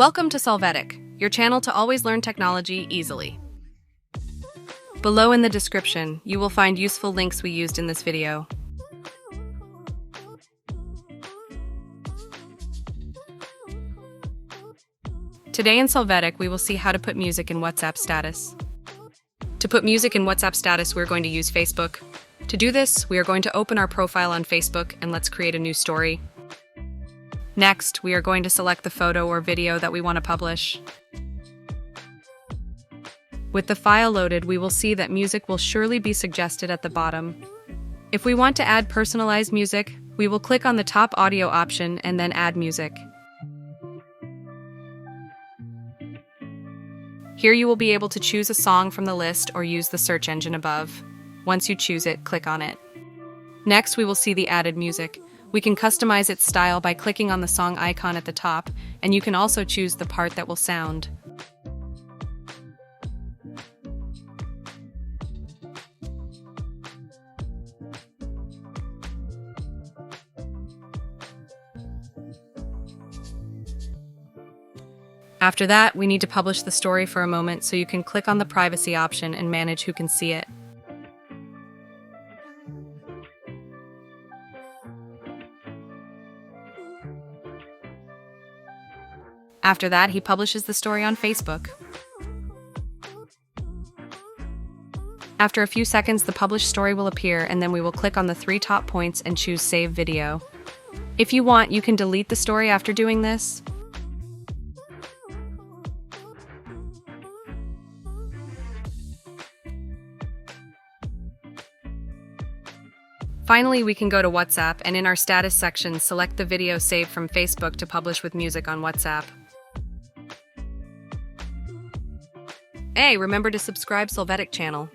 Welcome to Solvetic, your channel to always learn technology easily. Below in the description, you will find useful links we used in this video. Today in Solvetic, we will see how to put music in WhatsApp status. To put music in WhatsApp status, we're going to use Facebook. To do this, we are going to open our profile on Facebook and let's create a new story. Next, we are going to select the photo or video that we want to publish. With the file loaded, we will see that music will surely be suggested at the bottom. If we want to add personalized music, we will click on the top audio option and then add music. Here you will be able to choose a song from the list or use the search engine above. Once you choose it, click on it. Next, we will see the added music. We can customize its style by clicking on the song icon at the top, and you can also choose the part that will sound. After that, we need to publish the story for a moment, so you can click on the privacy option and manage who can see it. After that, he publishes the story on Facebook. After a few seconds, the published story will appear, and then we will click on the 3 top points and choose Save Video. If you want, you can delete the story after doing this. Finally, we can go to WhatsApp and in our status section, select the video saved from Facebook to publish with music on WhatsApp. Hey, remember to subscribe Solvetic channel.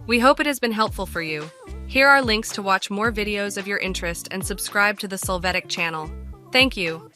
We hope it has been helpful for you. Here are links to watch more videos of your interest and subscribe to the Solvetic channel. Thank you.